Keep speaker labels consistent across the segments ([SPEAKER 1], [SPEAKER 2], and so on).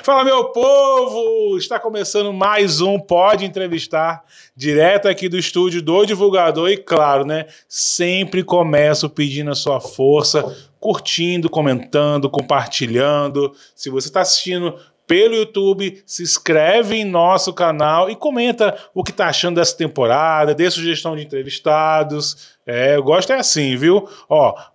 [SPEAKER 1] Fala, meu povo! Está começando mais um Pode Entrevistar, direto aqui do estúdio do Divulgador. E claro, né? Sempre começo pedindo a sua força, curtindo, comentando, compartilhando. Se você está assistindo pelo YouTube, se inscreve em nosso canal e comenta o que está achando dessa temporada, dê sugestão de entrevistados. Eu gosto assim, viu?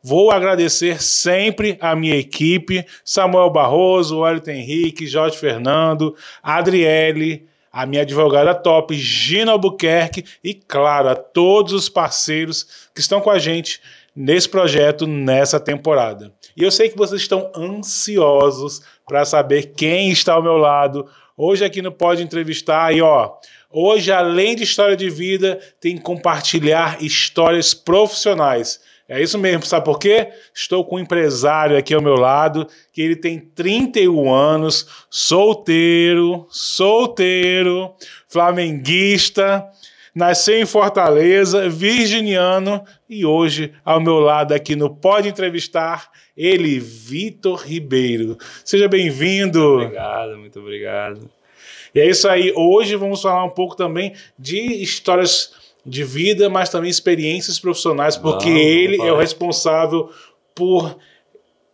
[SPEAKER 1] Vou agradecer sempre a minha equipe, Samuel Barroso, Wellington Henrique, Jorge Fernando, Adriele, a minha advogada top, Gina Albuquerque e, claro, a todos os parceiros que estão com a gente nesse projeto, nessa temporada. E eu sei que vocês estão ansiosos para saber quem está ao meu lado. Hoje aqui no Pode Entrevistar, hoje, além de história de vida, tem que compartilhar histórias profissionais. É isso mesmo, sabe por quê? Estou com um empresário aqui ao meu lado, que ele tem 31 anos, solteiro, flamenguista, nasceu em Fortaleza, virginiano, e hoje, ao meu lado aqui no Pode Entrevistar, ele, Vitor Ribeiro. Seja bem-vindo.
[SPEAKER 2] Muito obrigado.
[SPEAKER 1] E é isso aí. Hoje vamos falar um pouco também de histórias de vida, mas também experiências profissionais, porque ele é o responsável por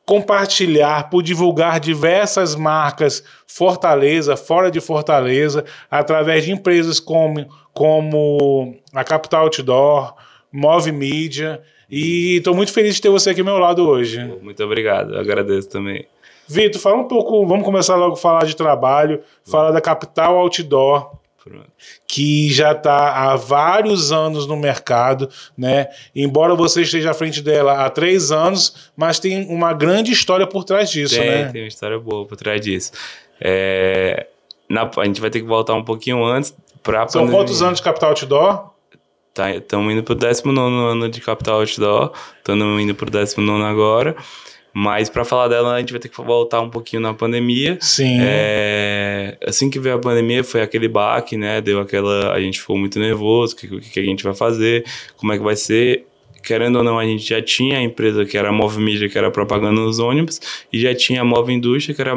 [SPEAKER 1] compartilhar, por divulgar diversas marcas Fortaleza, fora de Fortaleza, através de empresas como a Capital Outdoor, Move Mídia, e estou muito feliz de ter você aqui ao meu lado hoje.
[SPEAKER 2] Muito obrigado, eu agradeço também.
[SPEAKER 1] Vitor, fala um pouco, vamos começar logo a falar de trabalho, falar da Capital Outdoor, que já está há vários anos no mercado, né? Embora você esteja à frente dela há 3 anos, mas tem uma grande história por trás disso, né?
[SPEAKER 2] Tem uma história boa por trás disso. A gente vai ter que voltar um pouquinho antes para...
[SPEAKER 1] São quantos anos de Capital Outdoor?
[SPEAKER 2] Estamos indo para o 19º ano de Capital Outdoor, estamos indo para o 19º agora. Mas para falar dela, a gente vai ter que voltar um pouquinho na pandemia.
[SPEAKER 1] Sim.
[SPEAKER 2] Assim que veio a pandemia, foi aquele baque, né? A gente ficou muito nervoso, o que a gente vai fazer, como é que vai ser. Querendo ou não, a gente já tinha a empresa que era a Move Mídia, que era propaganda nos ônibus, e já tinha a Move Indústria, que era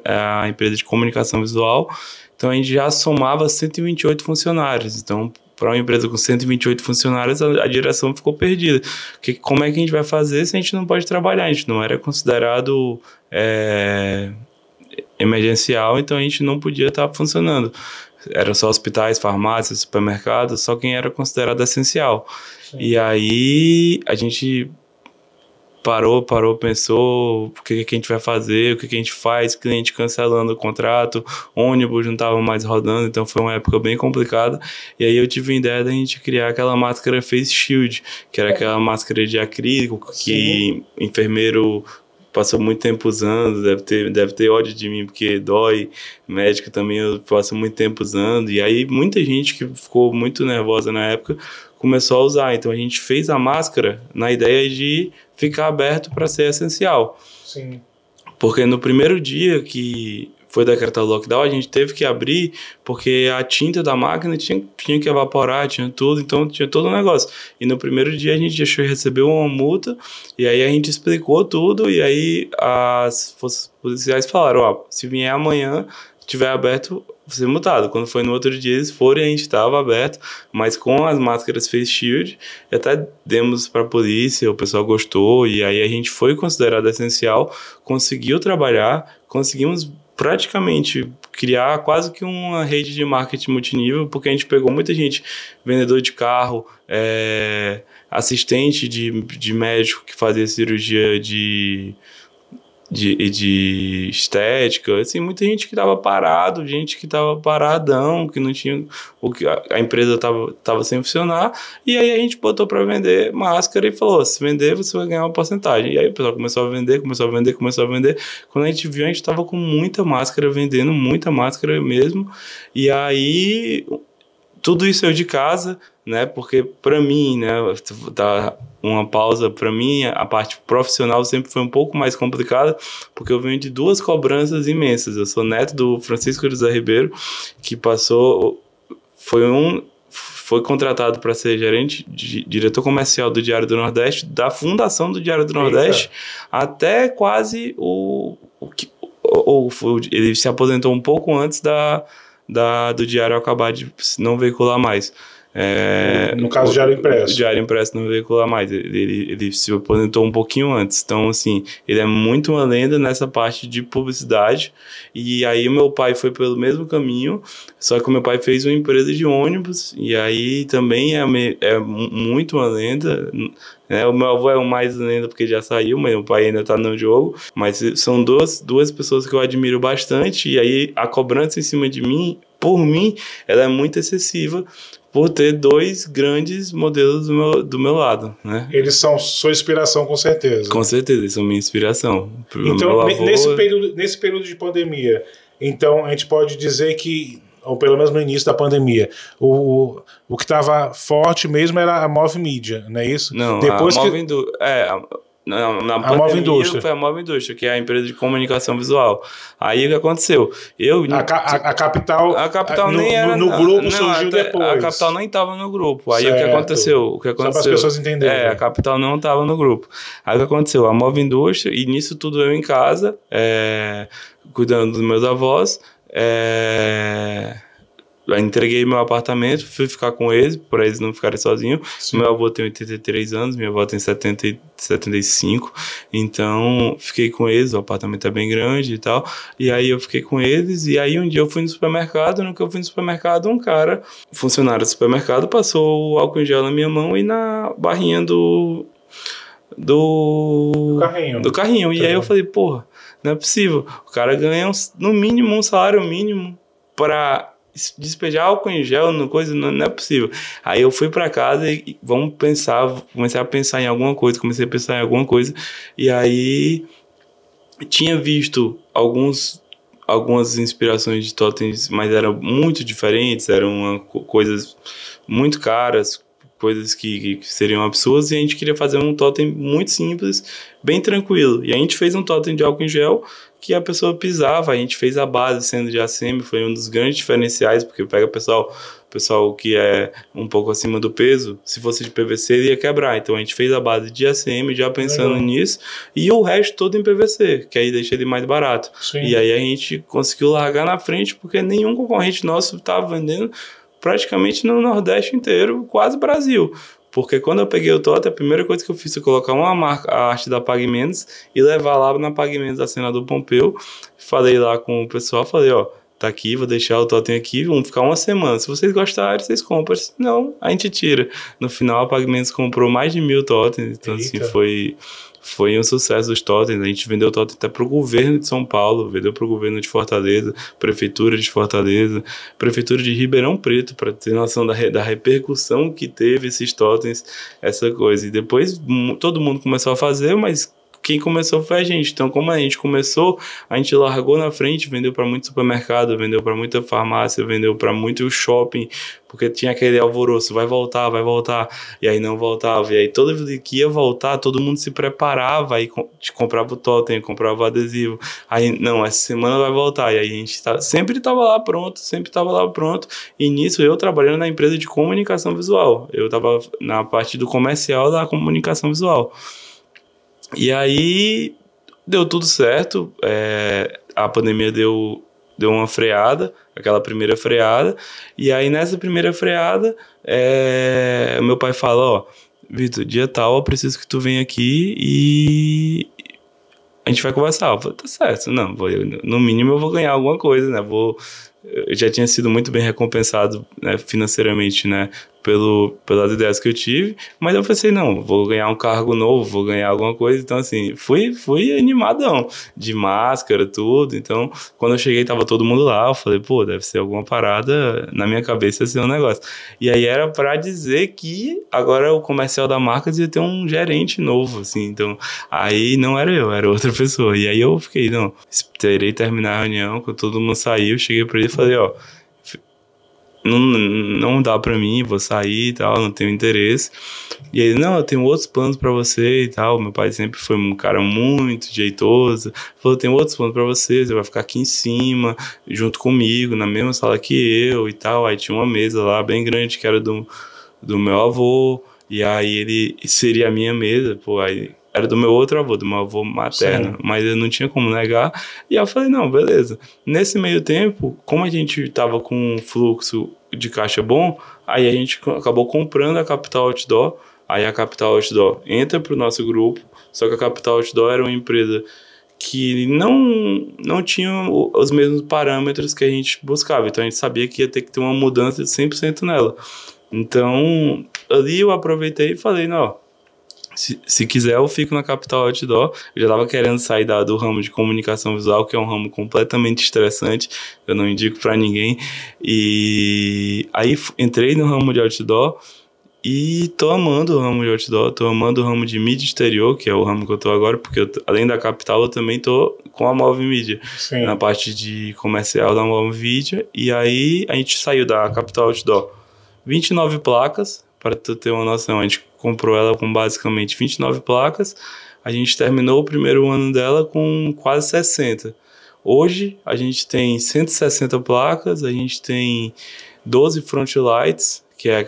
[SPEAKER 2] a empresa de comunicação visual. Então a gente já somava 128 funcionários. Então, para uma empresa com 128 funcionários, a direção ficou perdida. Como é que a gente vai fazer se a gente não pode trabalhar? A gente não era considerado emergencial, então a gente não podia estar funcionando. Eram só hospitais, farmácias, supermercados, só quem era considerado essencial. Sim. E aí a gente parou, pensou o que a gente vai fazer, o que a gente faz, cliente cancelando o contrato, ônibus não estava mais rodando, então foi uma época bem complicada. E aí eu tive a ideia da gente criar aquela máscara Face Shield, que era aquela máscara de acrílico que enfermeiro passou muito tempo usando, deve ter ódio de mim porque dói, médico também eu passo muito tempo usando, e aí muita gente que ficou muito nervosa na época começou a usar. Então a gente fez a máscara na ideia de ficar aberto para ser essencial.
[SPEAKER 1] Sim.
[SPEAKER 2] Porque no primeiro dia que foi decretado o lockdown, a gente teve que abrir porque a tinta da máquina tinha que evaporar, tinha tudo, então tinha todo o negócio. E no primeiro dia a gente recebeu uma multa, e aí a gente explicou tudo, e aí as forças policiais falaram, se vier amanhã, tiver aberto, ser multado. Quando foi no outro dia, eles foram e a gente estava aberto, mas com as máscaras Face Shield, até demos para a polícia, o pessoal gostou, e aí a gente foi considerado essencial, conseguiu trabalhar, conseguimos praticamente criar quase que uma rede de marketing multinível, porque a gente pegou muita gente, vendedor de carro, assistente de médico que fazia cirurgia de estética, assim, muita gente que estava parado, gente que estava paradão, que não tinha, a empresa estava sem funcionar, e aí a gente botou para vender máscara e falou, se vender você vai ganhar uma porcentagem. E aí o pessoal começou a vender, quando a gente viu, a gente estava com muita máscara, vendendo muita máscara mesmo, e aí tudo isso eu de casa, né, porque para mim, né, tá uma pausa, para mim a parte profissional sempre foi um pouco mais complicada, porque eu venho de 2 cobranças imensas. Eu sou neto do Francisco José Ribeiro, que foi contratado para ser diretor comercial do Diário do Nordeste, da fundação do Diário do Nordeste, até quase ele se aposentou um pouco antes do diário acabar de não veicular mais.
[SPEAKER 1] No caso, Diário Impresso.
[SPEAKER 2] O Diário Impresso não veicular mais. Ele se aposentou um pouquinho antes. Então, assim, ele é muito uma lenda nessa parte de publicidade. E aí, o meu pai foi pelo mesmo caminho, só que o meu pai fez uma empresa de ônibus. E aí, também é muito uma lenda. O meu avô é o mais lenda porque já saiu, mas meu pai ainda tá no jogo. Mas são duas pessoas que eu admiro bastante. E aí, a cobrança em cima de mim, por mim, ela é muito excessiva, por ter dois grandes modelos do meu lado, né?
[SPEAKER 1] Eles são sua inspiração, com certeza.
[SPEAKER 2] Com certeza, eles são minha inspiração.
[SPEAKER 1] Então, nesse período de pandemia, então a gente pode dizer que, ou pelo menos no início da pandemia, o que estava forte mesmo era a Move Mídia, não é isso?
[SPEAKER 2] Não,
[SPEAKER 1] depois
[SPEAKER 2] a Move na pandemia foi a Move Indústria, que é a empresa de comunicação visual. Aí o que aconteceu?
[SPEAKER 1] A Capital
[SPEAKER 2] nem era
[SPEAKER 1] no grupo, surgiu depois.
[SPEAKER 2] A Capital nem estava no grupo. Aí o que aconteceu?
[SPEAKER 1] Só para as pessoas entenderem.
[SPEAKER 2] A Capital não estava no grupo. Aí o que aconteceu? A Move Indústria, e nisso tudo eu em casa, cuidando dos meus avós, eu entreguei meu apartamento, fui ficar com eles, para eles não ficarem sozinhos. Sim. Meu avô tem 83 anos, minha avó tem 75, então fiquei com eles, o apartamento é bem grande e tal. E aí eu fiquei com eles, e aí um dia eu fui no supermercado, no que eu fui no supermercado, um cara, funcionário do supermercado, passou o álcool em gel na minha mão e na barrinha do carrinho. E aí eu falei, porra, não é possível. O cara ganha no mínimo um salário mínimo para despejar álcool em gel, não é possível. Aí eu fui para casa e comecei a pensar em alguma coisa, e aí tinha visto algumas inspirações de totens, mas eram muito diferentes, eram coisas muito caras, coisas que seriam absurdas, e a gente queria fazer um totem muito simples, bem tranquilo. E a gente fez um totem de álcool em gel que a pessoa pisava, a gente fez a base sendo de ACM, foi um dos grandes diferenciais, porque pega o pessoal que é um pouco acima do peso, se fosse de PVC ele ia quebrar, então a gente fez a base de ACM já pensando nisso, e o resto todo em PVC, que aí deixa ele mais barato. Sim. E aí a gente conseguiu largar na frente, porque nenhum concorrente nosso estava vendendo praticamente no Nordeste inteiro, quase Brasil. Porque quando eu peguei o totem, a primeira coisa que eu fiz foi colocar a arte da Pague Menos e levar lá na Pague Menos da Senador Pompeu. Falei lá com o pessoal, falei, ó, tá aqui, vou deixar o totem aqui, vamos ficar uma semana. Se vocês gostarem, vocês compram. Se não, a gente tira. No final, a Pague Menos comprou mais de 1000 totens, então assim, foi um sucesso dos totens. A gente vendeu totem até para o governo de São Paulo, vendeu para o governo de Fortaleza, prefeitura de Fortaleza, prefeitura de Ribeirão Preto, para ter noção da repercussão que teve esses totens, essa coisa. E depois todo mundo começou a fazer, mas quem começou foi a gente. Então, como a gente começou, a gente largou na frente, vendeu para muito supermercado, vendeu para muita farmácia, vendeu para muito shopping, porque tinha aquele alvoroço, vai voltar, e aí não voltava. E aí toda vez que ia voltar, todo mundo se preparava e comprava o totem, comprava o adesivo. Aí, não, essa semana vai voltar. E aí a gente sempre estava lá pronto. E nisso eu trabalhando na empresa de comunicação visual. Eu estava na parte do comercial da comunicação visual. E aí deu tudo certo, a pandemia deu uma freada, aquela primeira freada, e aí nessa primeira freada, meu pai fala, ó, Vitor, dia tal eu preciso que tu venha aqui e a gente vai conversar. Eu falei, tá certo, não, no mínimo eu vou ganhar alguma coisa, né, eu já tinha sido muito bem recompensado, né, financeiramente, né, pelas ideias que eu tive, mas eu pensei, não, vou ganhar um cargo novo, vou ganhar alguma coisa, então assim, fui animadão, de máscara, tudo, então quando eu cheguei tava todo mundo lá, eu falei, pô, deve ser alguma parada, na minha cabeça ia ser um negócio, e aí era pra dizer que agora o comercial da marca ia ter um gerente novo, assim, então aí não era eu, era outra pessoa, e aí eu fiquei, não, esperei terminar a reunião, quando todo mundo saiu, cheguei pra ele e falei, ó, não dá pra mim, vou sair e tal, não tenho interesse. E ele, não, eu tenho outros planos pra você e tal. Meu pai sempre foi um cara muito jeitoso. Falou, eu tenho outros planos pra você vai ficar aqui em cima, junto comigo, na mesma sala que eu e tal. Aí tinha uma mesa lá bem grande que era do meu avô. E aí ele seria a minha mesa, pô, aí era do meu outro avô, do meu avô materno,
[SPEAKER 1] Sim.
[SPEAKER 2] mas eu não tinha como negar. E aí eu falei, não, beleza. Nesse meio tempo, como a gente tava com um fluxo de caixa bom, aí a gente acabou comprando a Capital Outdoor. Aí a Capital Outdoor entra pro nosso grupo, só que a Capital Outdoor era uma empresa que não tinha os mesmos parâmetros que a gente buscava. Então a gente sabia que ia ter que ter uma mudança de 100% nela. Então ali eu aproveitei e falei, não, se quiser eu fico na Capital Outdoor. Eu já estava querendo sair do ramo de comunicação visual, que é um ramo completamente estressante, eu não indico para ninguém. E aí entrei no ramo de outdoor. E tô amando o ramo de outdoor, tô amando o ramo de mídia exterior, que é o ramo que eu tô agora, porque além da Capital, eu também tô com a Move Mídia, na parte de comercial da Move Mídia. E aí a gente saiu da Capital Outdoor 29 placas, para tu ter uma noção, a gente comprou ela com basicamente 29 placas, a gente terminou o primeiro ano dela com quase 60. Hoje a gente tem 160 placas, a gente tem 12 front lights, que é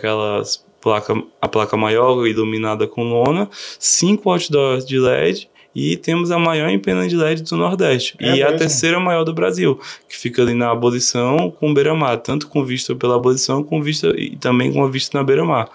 [SPEAKER 2] a placa maior iluminada com lona, 5 outdoors de LED e temos a maior empena de LED do Nordeste. E a terceira maior do Brasil, que fica ali na Abolição com beira-mar, tanto com vista pela Abolição com vista, e também com a vista na beira-mar.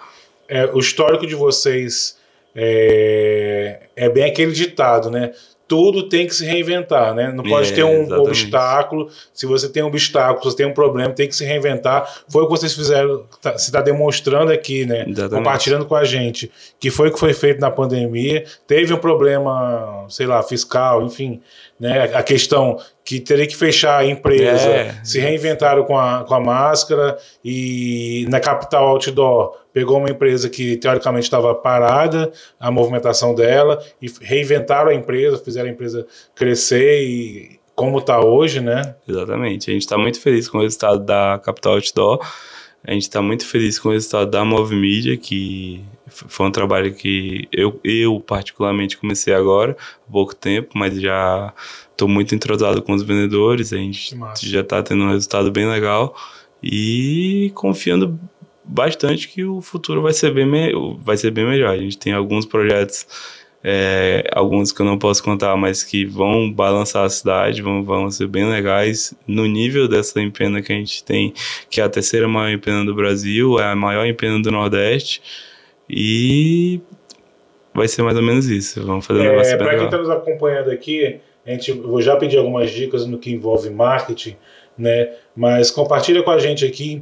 [SPEAKER 1] O histórico de vocês é bem aquele ditado, né? Tudo tem que se reinventar, né? Não pode ter um obstáculo. Se você tem um obstáculo, se você tem um problema, tem que se reinventar. Foi o que vocês fizeram, você está demonstrando aqui, né?
[SPEAKER 2] Exatamente.
[SPEAKER 1] Compartilhando com a gente, que foi o que foi feito na pandemia. Teve um problema, sei lá, fiscal, enfim, né? A questão que teria que fechar a empresa, se reinventaram com a máscara, e na Capital Outdoor pegou uma empresa que teoricamente estava parada, a movimentação dela, e reinventaram a empresa, fizeram a empresa crescer e como está hoje, né?
[SPEAKER 2] Exatamente. A gente está muito feliz com o resultado da Capital Outdoor. A gente está muito feliz com o resultado da Move Mídia, que foi um trabalho que eu particularmente comecei agora, há pouco tempo, mas já estou muito entrosado com os vendedores, a gente já está tendo um resultado bem legal e confiando bastante que o futuro vai ser bem melhor. A gente tem alguns projetos, alguns que eu não posso contar, mas que vão balançar a cidade, vão ser bem legais no nível dessa empena que a gente tem, que é a terceira maior empena do Brasil, é a maior empena do Nordeste, e vai ser mais ou menos isso. Vamos fazer um negócio bem legal.
[SPEAKER 1] Para quem está nos acompanhando aqui, vou já pedir algumas dicas no que envolve marketing, né? Mas compartilha com a gente aqui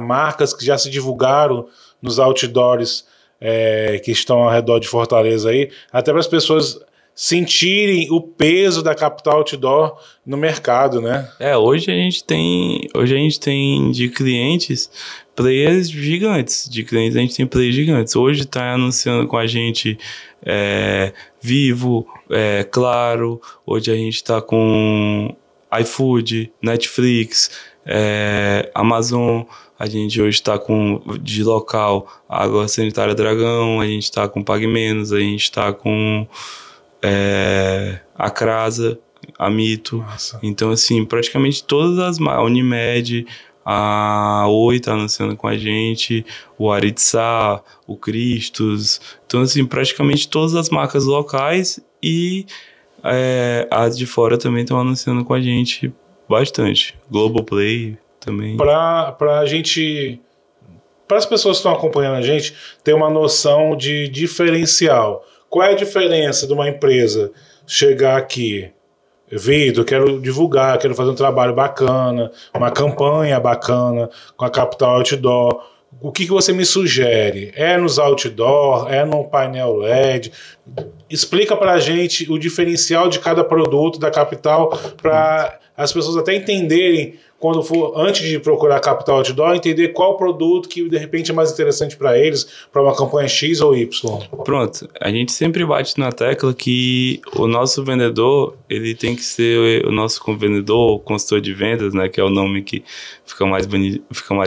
[SPEAKER 1] marcas que já se divulgaram nos outdoors que estão ao redor de Fortaleza aí, até para as pessoas sentirem o peso da Capital Outdoor no mercado, né?
[SPEAKER 2] Hoje a gente tem de clientes players gigantes, a gente tem players gigantes. Hoje está anunciando com a gente Vivo, Claro, hoje a gente está com iFood, Netflix, Amazon, a gente hoje está com, de local, Água Sanitária Dragão, a gente está com Pague Menos, a gente está com a Crasa, a Mito.
[SPEAKER 1] Nossa.
[SPEAKER 2] Então, assim, praticamente todas as marcas, a Unimed, a Oi está anunciando com a gente, o Aritsá, o Cristos. Então, assim, praticamente todas as marcas locais e as de fora também estão anunciando com a gente bastante. Globoplay também.
[SPEAKER 1] Para a gente, para as pessoas que estão acompanhando a gente, ter uma noção de diferencial. Qual é a diferença de uma empresa chegar aqui, Vitor, quero divulgar, quero fazer um trabalho bacana, uma campanha bacana com a Capital Outdoor. O que você me sugere? É nos outdoor? É no painel LED? Explica para a gente o diferencial de cada produto da Capital para as pessoas até entenderem, quando for, antes de procurar Capital Outdoor, entender qual produto que de repente é mais interessante para eles, para uma campanha X ou Y.
[SPEAKER 2] Pronto, a gente sempre bate na tecla que o nosso vendedor, ele tem que ser o nosso vendedor, consultor de vendas, né, que é o nome que fica mais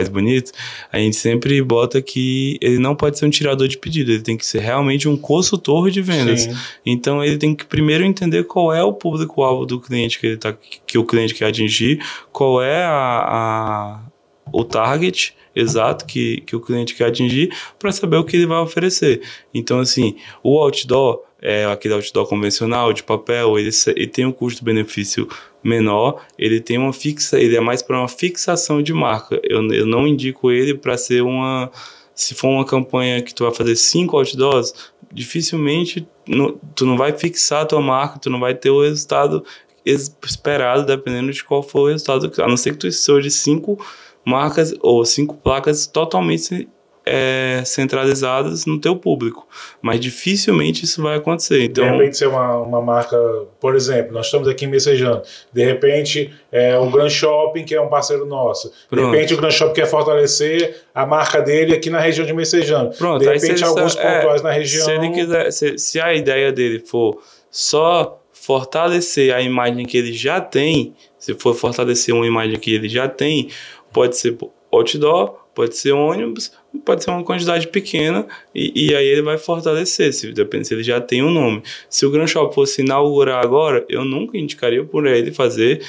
[SPEAKER 2] bonito. A gente sempre bota que ele não pode ser um tirador de pedido, ele tem que ser realmente um consultor de vendas.
[SPEAKER 1] Sim.
[SPEAKER 2] Então ele tem que primeiro entender qual é o público-alvo do cliente que o cliente quer atingir, qual é o target, exato que o cliente quer atingir para saber o que ele vai oferecer. Então, assim, o outdoor, aquele outdoor convencional de papel, ele tem um custo-benefício menor, ele é mais para uma fixação de marca. Eu não indico ele para ser se for uma campanha que tu vai fazer 5 outdoors, dificilmente tu não vai fixar a tua marca, tu não vai ter o resultado esperado, dependendo de qual for o resultado, a não ser que tu seja 5 marcas ou 5 placas totalmente centralizadas no teu público, mas dificilmente isso vai acontecer. Então,
[SPEAKER 1] de repente ser uma marca, por exemplo, nós estamos aqui em Messejana, de repente o Gran Shopping, que é um parceiro nosso, de repente o Gran Shopping quer fortalecer a marca dele aqui na região de Messejana,
[SPEAKER 2] pronto,
[SPEAKER 1] de repente alguns pontuais na região.
[SPEAKER 2] Se ele quiser, se a ideia dele for só fortalecer a imagem que ele já tem, se for fortalecer uma imagem que ele já tem, pode ser outdoor, pode ser ônibus, pode ser uma quantidade pequena e aí ele vai fortalecer, depende se ele já tem um nome. Se o Gran Shopping fosse inaugurar agora, eu nunca indicaria por ele fazer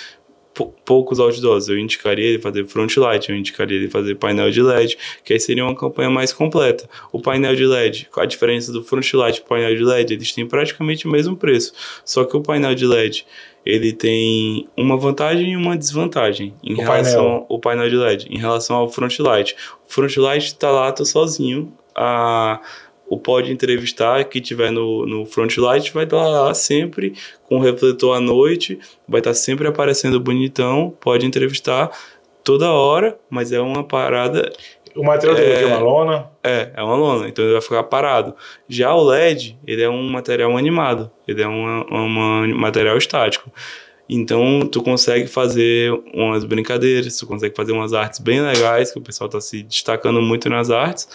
[SPEAKER 2] poucos outdoors, eu indicaria ele fazer front light, eu indicaria ele fazer painel de LED, que aí seria uma campanha mais completa. O painel de LED, a diferença do front light e o painel de LED, eles têm praticamente o mesmo preço, só que o painel de LED ele tem uma vantagem e uma desvantagem em relação ao painel de LED, em relação ao front light. O front light está lá, tá sozinho, o pode entrevistar que tiver no front light vai estar lá sempre com o refletor à noite, vai estar sempre aparecendo bonitão, pode entrevistar toda hora, mas é uma parada.
[SPEAKER 1] O material dele é uma lona?
[SPEAKER 2] É uma lona, então ele vai ficar parado. Já o LED, ele é um material animado, ele é um material estático. Então, tu consegue fazer umas brincadeiras, tu consegue fazer umas artes bem legais, que o pessoal está se destacando muito nas artes.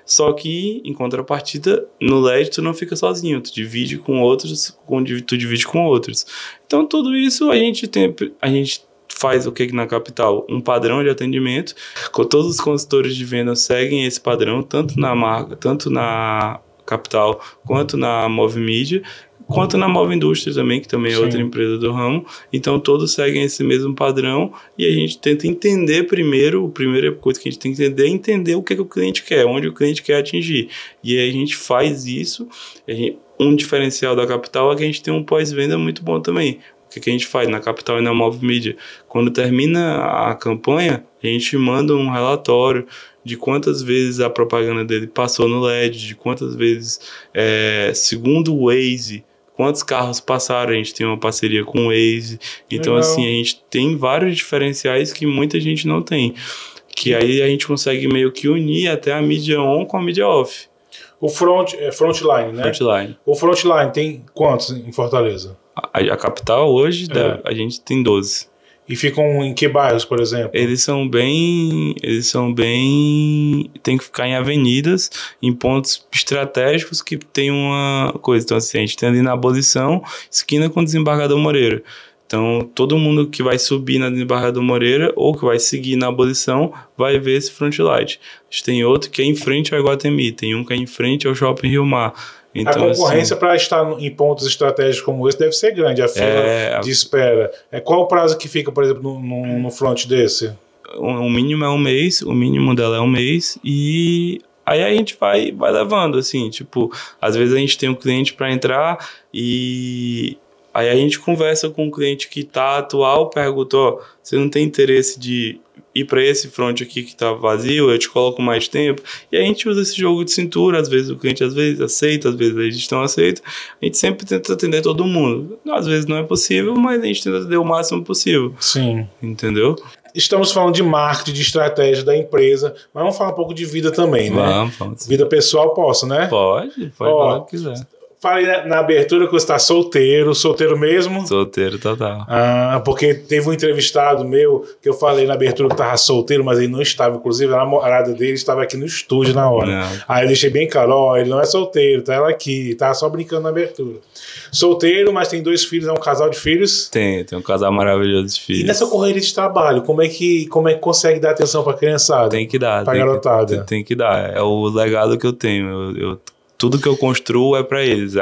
[SPEAKER 2] Só que, em contrapartida, no LED tu não fica sozinho, tu divide com outros, tu divide com outros. Então, tudo isso a gente faz o que na capital? Um padrão de atendimento. Todos os consultores de venda seguem esse padrão, tanto na marca, tanto na capital, quanto na Movimídia, quanto na Move Indústria também, que também é outra empresa do ramo. Então, todos seguem esse mesmo padrão e a gente tenta entender primeiro, a primeira coisa que a gente tem que entender o que o cliente quer, onde o cliente quer atingir. E aí a gente faz isso. Um diferencial da capital é que a gente tem um pós-venda muito bom também. O que a gente faz na capital e na Move Mídia? Quando termina a campanha, a gente manda um relatório de quantas vezes a propaganda dele passou no LED, de quantas vezes, segundo o Waze, quantos carros passaram. A gente tem uma parceria com o Waze. Então, assim, a gente tem vários diferenciais que muita gente não tem. Que aí a gente consegue meio que unir até a mídia on com a mídia off.
[SPEAKER 1] O frontline, né?
[SPEAKER 2] Frontline.
[SPEAKER 1] O frontline tem quantos em Fortaleza?
[SPEAKER 2] A capital hoje, a gente tem 12.
[SPEAKER 1] E ficam em que bairros, por exemplo?
[SPEAKER 2] Eles são bem... Tem que ficar em avenidas, em pontos estratégicos que tem uma coisa. Então, assim, a gente tem ali na Abolição, esquina com o Desembargador Moreira. Então, todo mundo que vai subir na Desembargador Moreira ou que vai seguir na Abolição vai ver esse frontlight. A gente tem outro que é em frente ao Iguatemi, tem um que é em frente ao Shopping Rio Mar. Então,
[SPEAKER 1] a concorrência, assim, para estar em pontos estratégicos como esse deve ser grande, a fila de espera. Qual o prazo que fica, por exemplo, no front desse?
[SPEAKER 2] O mínimo é um mês, o mínimo dela é um mês e aí a gente vai levando, assim, tipo, às vezes a gente tem um cliente para entrar e aí a gente conversa com o cliente que tá atual, pergunta, você não tem interesse de ir para esse front aqui que tá vazio, eu te coloco mais tempo, e a gente usa esse jogo de cintura, às vezes o cliente aceita, às vezes a gente não aceita, a gente sempre tenta atender todo mundo, às vezes não é possível, mas a gente tenta atender o máximo possível.
[SPEAKER 1] Sim.
[SPEAKER 2] Entendeu?
[SPEAKER 1] Estamos falando de marketing, de estratégia da empresa, mas vamos falar um pouco de vida também, né?
[SPEAKER 2] Vamos.
[SPEAKER 1] Vida pessoal, posso, né?
[SPEAKER 2] Pode falar o que quiser.
[SPEAKER 1] Falei na abertura que você está solteiro mesmo?
[SPEAKER 2] Solteiro total.
[SPEAKER 1] Porque teve um entrevistado meu que eu falei na abertura que estava solteiro, mas ele não estava, inclusive a namorada dele estava aqui no estúdio na hora.
[SPEAKER 2] Não.
[SPEAKER 1] Aí eu deixei bem claro, ele não é solteiro, tá ela aqui, tá só brincando na abertura. Solteiro, mas tem 2 filhos, é um casal de filhos?
[SPEAKER 2] Tem um casal maravilhoso de filhos.
[SPEAKER 1] E nessa correria de trabalho, como é que consegue dar atenção para a criançada?
[SPEAKER 2] Tem que dar.
[SPEAKER 1] Pra garotada?
[SPEAKER 2] Tem que dar, é o legado que eu tenho, tudo que eu construo é para eles.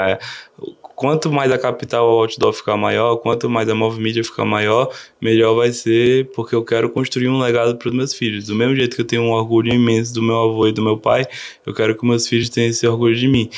[SPEAKER 2] quanto mais a capital outdoor ficar maior, quanto mais a Move Media ficar maior, melhor vai ser, porque eu quero construir um legado para os meus filhos. Do mesmo jeito que eu tenho um orgulho imenso do meu avô e do meu pai, eu quero que meus filhos tenham esse orgulho de mim.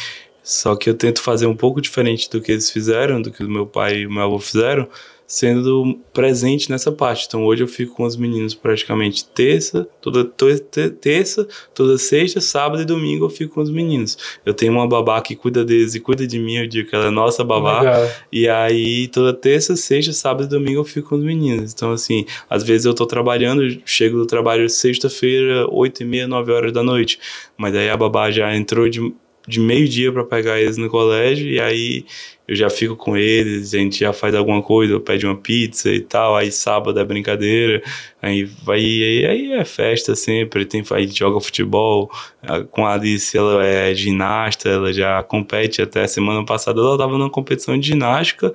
[SPEAKER 2] Só que eu tento fazer um pouco diferente do que eles fizeram, do que o meu pai e o meu avô fizeram, sendo presente nessa parte. Então hoje eu fico com os meninos praticamente terça, toda sexta, sábado e domingo eu fico com os meninos. Eu tenho uma babá que cuida deles e cuida de mim, eu digo que ela é nossa babá. Legal. E aí toda terça, sexta, sábado e domingo eu fico com os meninos. Então assim, às vezes eu tô trabalhando, chego do trabalho sexta-feira, 8h30, 9h da noite. Mas aí a babá já entrou de meio-dia para pegar eles no colégio, e aí eu já fico com eles, a gente já faz alguma coisa, eu pede uma pizza e tal, aí sábado é brincadeira, aí é festa sempre, aí joga futebol, com a Alice, ela é ginasta, ela já compete, até semana passada ela estava numa competição de ginástica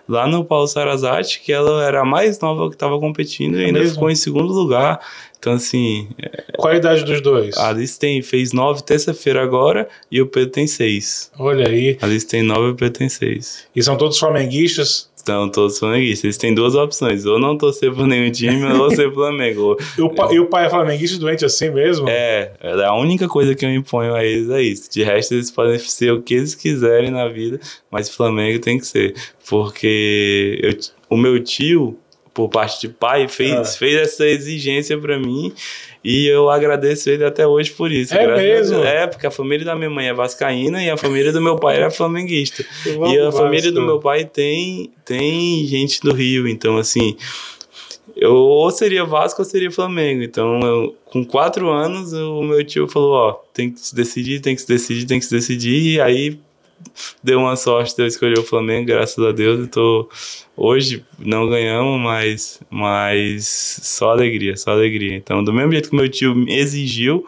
[SPEAKER 2] lá no Paulo Sarazate, que ela era a mais nova que estava competindo e ainda ficou em segundo lugar. Então, assim...
[SPEAKER 1] Qual a idade dos dois?
[SPEAKER 2] A Alice fez 9 terça-feira agora e o Pedro tem 6.
[SPEAKER 1] Olha aí.
[SPEAKER 2] A Alice tem 9 e o Pedro tem 6.
[SPEAKER 1] E são todos flamenguisistas?
[SPEAKER 2] São todos flamenguistas. Eles têm duas opções. Ou não torcer por nenhum time, ou ser Flamengo.
[SPEAKER 1] E o pai é flamenguista doente assim mesmo?
[SPEAKER 2] É a única coisa que eu imponho a eles é isso. De resto, eles podem ser o que eles quiserem na vida, mas Flamengo tem que ser. Porque o meu tio, por parte de pai, fez essa exigência pra mim, e eu agradeço ele até hoje por isso.
[SPEAKER 1] É mesmo?
[SPEAKER 2] Porque a família da minha mãe é vascaína e a família do meu pai era flamenguista. E a família do meu pai tem gente do Rio, então assim, eu ou seria Vasco ou seria Flamengo. Então, com 4 anos, o meu tio falou, tem que se decidir, e aí deu uma sorte de eu escolher o Flamengo, graças a Deus. Hoje não ganhamos, mas só alegria. Então, do mesmo jeito que meu tio me exigiu,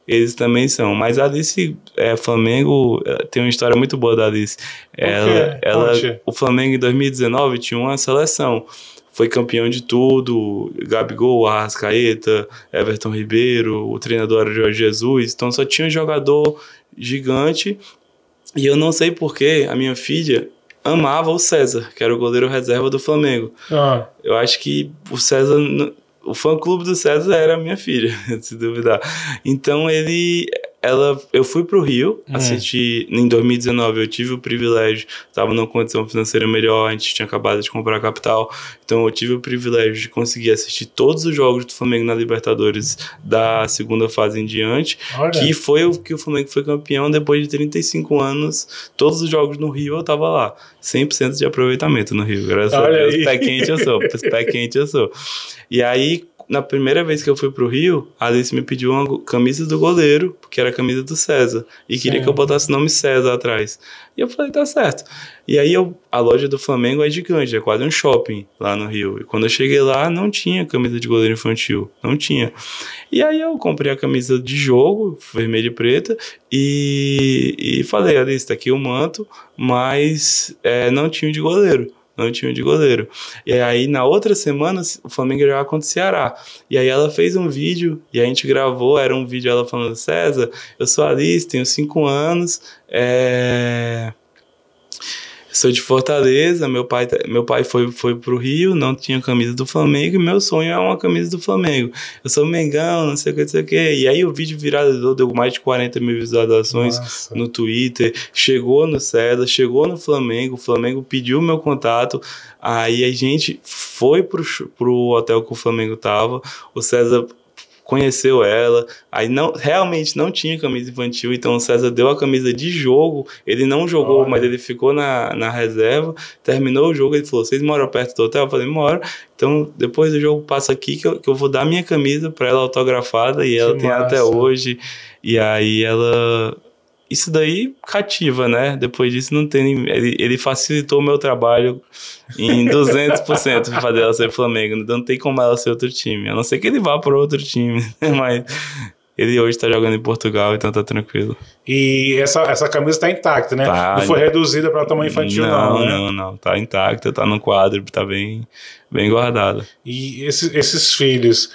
[SPEAKER 2] eles também são. Mas a Alice, Flamengo, tem uma história muito boa da Alice. O Flamengo em 2019 tinha uma seleção. Foi campeão de tudo, Gabigol, Arrascaeta, Everton Ribeiro, o treinador era Jorge Jesus. Então só tinha um jogador gigante. E eu não sei porquê, a minha filha amava o César, que era o goleiro reserva do Flamengo. Eu acho que o César, o fã-clube do César era a minha filha, se duvidar. Então eu fui pro Rio assistir, em 2019 eu tive o privilégio, estava numa condição financeira melhor, a gente tinha acabado de comprar a capital, então eu tive o privilégio de conseguir assistir todos os jogos do Flamengo na Libertadores da segunda fase em diante, que foi o que o Flamengo foi campeão depois de 35 anos, todos os jogos no Rio eu tava lá, 100% de aproveitamento no Rio, graças a Deus, pé quente eu sou. E aí, na primeira vez que eu fui pro Rio, a Alice me pediu uma camisa do goleiro, porque era a camisa do César, e queria que eu botasse o nome César atrás. E eu falei, tá certo. E aí a loja do Flamengo é gigante, é quase um shopping lá no Rio. E quando eu cheguei lá, não tinha camisa de goleiro infantil, não tinha. E aí eu comprei a camisa de jogo, vermelha e preta, e falei, Alice, tá aqui o manto, mas não tinha de goleiro. E aí, na outra semana, o Flamengo ia jogar contra o Ceará. E aí ela fez um vídeo, e a gente gravou, era um vídeo ela falando, César, eu sou a Alice, tenho 5 anos, sou de Fortaleza, meu pai foi pro Rio, não tinha camisa do Flamengo, e meu sonho é uma camisa do Flamengo. Eu sou Mengão, não sei o que. E aí o vídeo viralizou, deu mais de 40 mil visualizações no Twitter, chegou no César, chegou no Flamengo, o Flamengo pediu meu contato, aí a gente foi pro hotel que o Flamengo tava, o César conheceu ela, aí realmente não tinha camisa infantil, então o César deu a camisa de jogo, ele não jogou, mas ele ficou na reserva, terminou o jogo, ele falou, vocês moram perto do hotel? Eu falei, moro, então depois do jogo passa aqui que eu vou dar minha camisa pra ela autografada, e ela tem até hoje, e aí isso daí cativa, né? Depois disso não tem... Ele facilitou o meu trabalho em 200% pra fazer ela ser Flamengo. Não tem como ela ser outro time. A não ser que ele vá para outro time. Mas ele hoje tá jogando em Portugal, então tá tranquilo.
[SPEAKER 1] E essa camisa tá intacta, né? Não foi reduzida para tamanho infantil, não, né?
[SPEAKER 2] Não. Tá intacta, tá no quadro, tá bem bem guardada.
[SPEAKER 1] E esses filhos,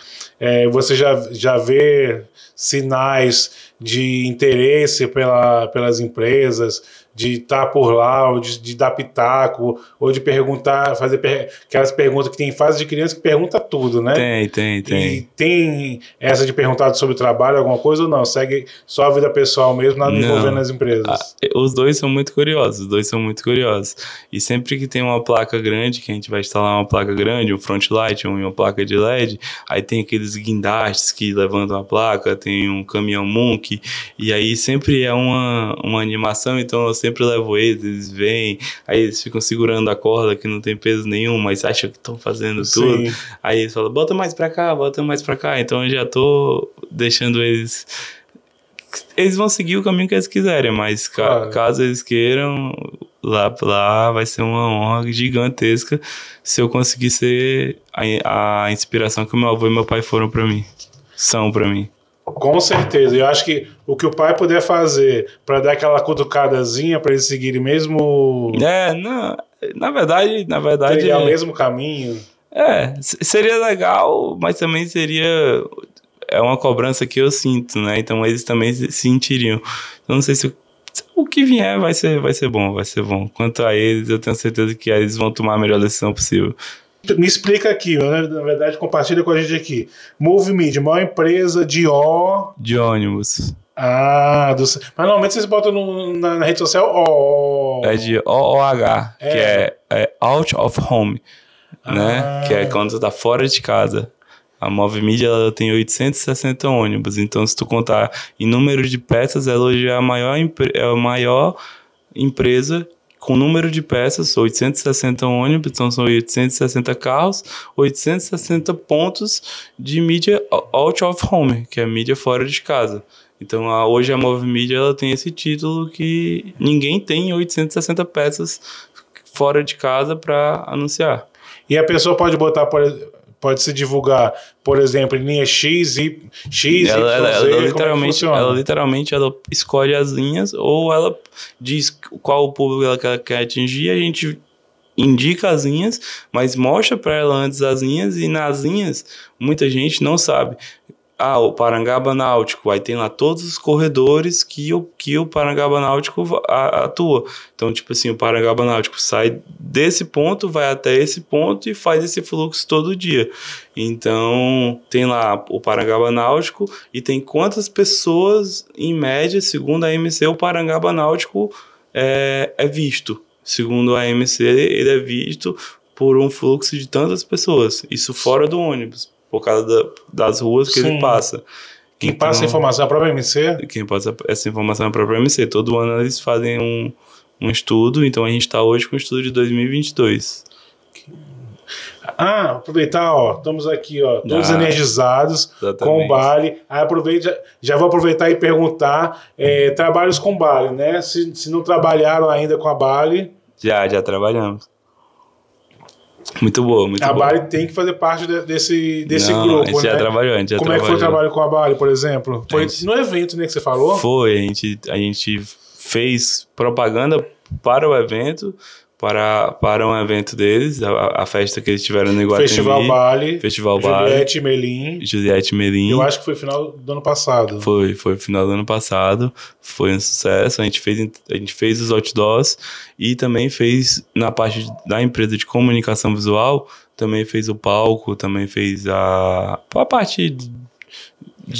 [SPEAKER 1] você já vê sinais de interesse pelas empresas, de estar por lá, ou de dar pitaco, ou de perguntar, fazer aquelas perguntas que tem em fase de criança que pergunta tudo, né?
[SPEAKER 2] Tem.
[SPEAKER 1] E tem essa de perguntar sobre o trabalho, alguma coisa, ou não? Segue só a vida pessoal mesmo, nada envolvendo as empresas?
[SPEAKER 2] Os dois são muito curiosos. E sempre que tem uma placa grande, que a gente vai instalar uma placa grande, um front light ou uma placa de LED, aí tem aqueles guindastes que levantam a placa, tem um caminhão Munk, e aí sempre é uma animação, então eu sempre levo eles vêm, aí eles ficam segurando a corda que não tem peso nenhum, mas acham que estão fazendo tudo. Sim. Aí eles falam, bota mais pra cá, então eu já tô deixando eles vão seguir o caminho que eles quiserem, mas caso eles queiram, lá vai ser uma honra gigantesca se eu conseguir ser a inspiração que meu avô e meu pai são pra mim.
[SPEAKER 1] Com certeza, eu acho que o que o pai puder fazer para dar aquela cutucadazinha para eles seguirem mesmo...
[SPEAKER 2] na verdade...
[SPEAKER 1] Trilhar o mesmo caminho.
[SPEAKER 2] Seria legal, mas também seria... É uma cobrança que eu sinto, né? Então eles também sentiriam. Eu não sei se o que vier vai ser bom. Quanto a eles, eu tenho certeza que eles vão tomar a melhor decisão possível.
[SPEAKER 1] Me explica aqui, na verdade, compartilha com a gente aqui. Move Media, maior empresa de ônibus. Mas normalmente vocês botam na rede social O.
[SPEAKER 2] É de OOH, que é Out of Home, né? Que é quando você tá fora de casa. A Move Media ela tem 860 ônibus, então se tu contar em número de peças, ela já é a maior empresa com número de peças, 860 ônibus, então são 860 carros, 860 pontos de mídia out of home, que é mídia fora de casa. Então hoje a Move Media ela tem esse título que ninguém tem 860 peças fora de casa para anunciar.
[SPEAKER 1] E a pessoa pode botar, pode se divulgar, por exemplo, em linha X,
[SPEAKER 2] ela literalmente ela escolhe as linhas, ou ela diz qual o público ela quer atingir, a gente indica as linhas, mas mostra para ela antes as linhas, e nas linhas muita gente não sabe. O Parangaba Náutico, aí tem lá todos os corredores que o Parangaba Náutico atua. Então, tipo assim, o Parangaba Náutico sai desse ponto, vai até esse ponto e faz esse fluxo todo dia. Então, tem lá o Parangaba Náutico e tem quantas pessoas, em média, segundo a AMC, o Parangaba Náutico é visto. Segundo a AMC, ele é visto por um fluxo de tantas pessoas. Isso fora do ônibus, por causa das ruas que ele passa.
[SPEAKER 1] Quem passa a informação é a própria MC?
[SPEAKER 2] Quem passa essa informação é a própria MC. Todo ano eles fazem um estudo, então a gente está hoje com o estudo de 2022.
[SPEAKER 1] Aproveitar, estamos aqui, todos energizados, exatamente, com o Bali. Aí já vou aproveitar e perguntar, trabalhos com Bali, né? Se não trabalharam ainda com a Bali...
[SPEAKER 2] Já trabalhamos. Muito boa.
[SPEAKER 1] A Bali tem que fazer parte desse grupo,
[SPEAKER 2] a gente já trabalhou,
[SPEAKER 1] Como é que foi o trabalho com a Bali, por exemplo? Foi no evento, né, que você falou?
[SPEAKER 2] Foi, a gente fez propaganda para o evento, para um evento deles, a festa que eles tiveram no Iguatemi. Festival Bali. Juliette Melim.
[SPEAKER 1] Eu acho que foi final do ano passado.
[SPEAKER 2] Foi final do ano passado. Foi um sucesso. A gente fez os outdoors e também fez, na parte da empresa de comunicação visual, também fez o palco, também fez a parte...